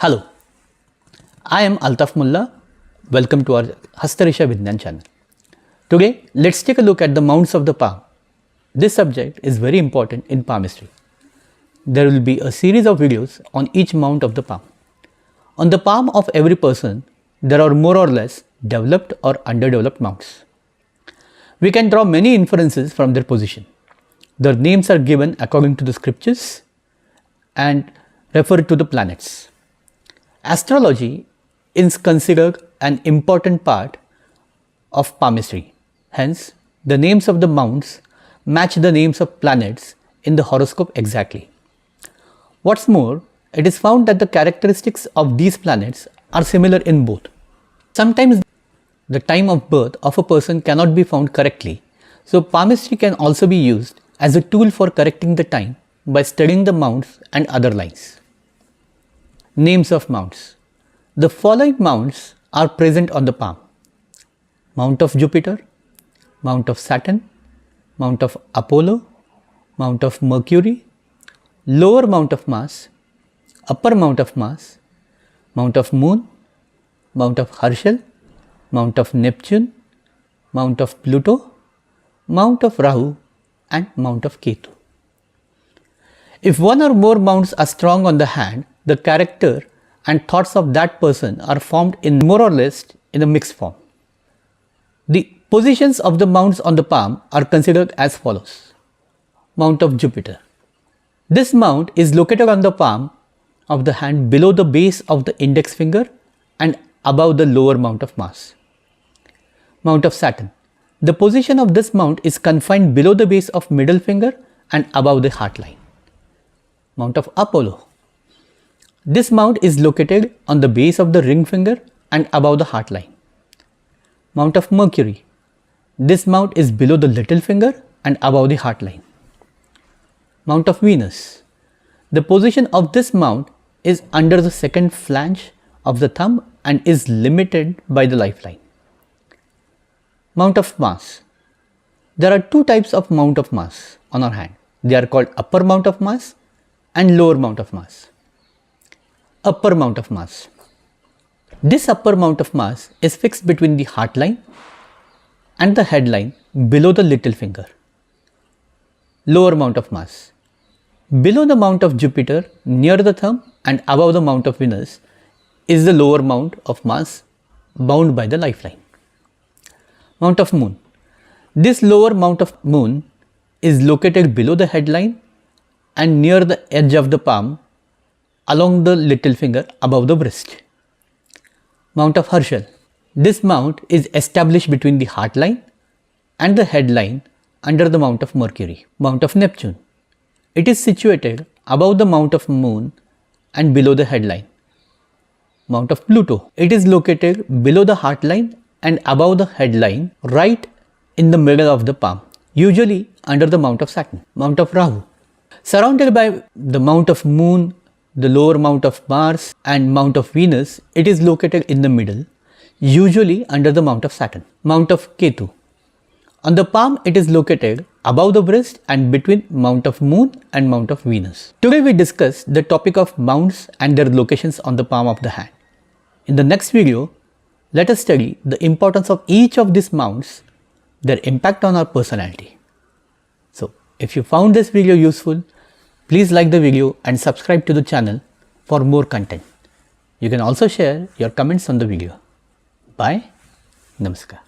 Hello, I am Altaf Mullah. Welcome to our Hastarisha Vidyan channel. Today, let's take a look at the mounts of the palm. This subject is very important in palmistry. There will be a series of videos on each mount of the palm. On the palm of every person, there are more or less developed or underdeveloped mounts. We can draw many inferences from their position. Their names are given according to the scriptures and refer to the planets. Astrology is considered an important part of palmistry. Hence, the names of the mounts match the names of planets in the horoscope exactly. What's more, it is found that the characteristics of these planets are similar in both. Sometimes the time of birth of a person cannot be found correctly, so palmistry can also be used as a tool for correcting the time by studying the mounts and other lines. Names of mounts. The following mounts are present on the palm: Mount of Jupiter, Mount of Saturn, Mount of Apollo, Mount of Mercury, Lower Mount of Mars, Upper Mount of Mars, Mount of Moon, Mount of Herschel, Mount of Neptune, Mount of Pluto, Mount of Rahu, and Mount of Ketu. If one or more mounts are strong on the hand, the character and thoughts of that person are formed in more or less in a mixed form. The positions of the mounts on the palm are considered as follows. Mount of Jupiter. This mount is located on the palm of the hand below the base of the index finger and above the lower mount of Mars. Mount of Saturn. The position of this mount is confined below the base of middle finger and above the heart line. Mount of Apollo. This mount is located on the base of the ring finger and above the heart line. Mount of Mercury. This mount is below the little finger and above the heart line. Mount of Venus. The position of this mount is under the second flange of the thumb and is limited by the lifeline. Mount of Mars. There are two types of mount of Mars on our hand. They are called upper mount of Mars and lower mount of Mars. Upper mount of Mars. This upper mount of Mars is fixed between the heart line and the head line below the little finger. Lower mount of Mars. Below the mount of Jupiter, near the thumb and above the mount of Venus is the lower mount of Mars bound by the lifeline. Mount of Moon. This lower mount of Moon is located below the headline and near the edge of the palm along the little finger above the wrist. Mount of Herschel. This mount is established between the heart line and the head line under the mount of Mercury. Mount of Neptune. It is situated above the mount of Moon and below the headline. Mount of Pluto. It is located below the heart line and above the headline, right in the middle of the palm, usually under the mount of Saturn. Mount of Rahu. Surrounded by the mount of Moon, the lower mount of Mars and mount of Venus, it is located in the middle, usually under the mount of Saturn. Mount of Ketu. On the palm, it is located above the wrist and between mount of Moon and mount of Venus. Today we discussed the topic of mounts and their locations on the palm of the hand. In the next video, let us study the importance of each of these mounts, their impact on our personality. So, if you found this video useful, please like the video and subscribe to the channel for more content. You can also share your comments on the video. Bye. Namaskar.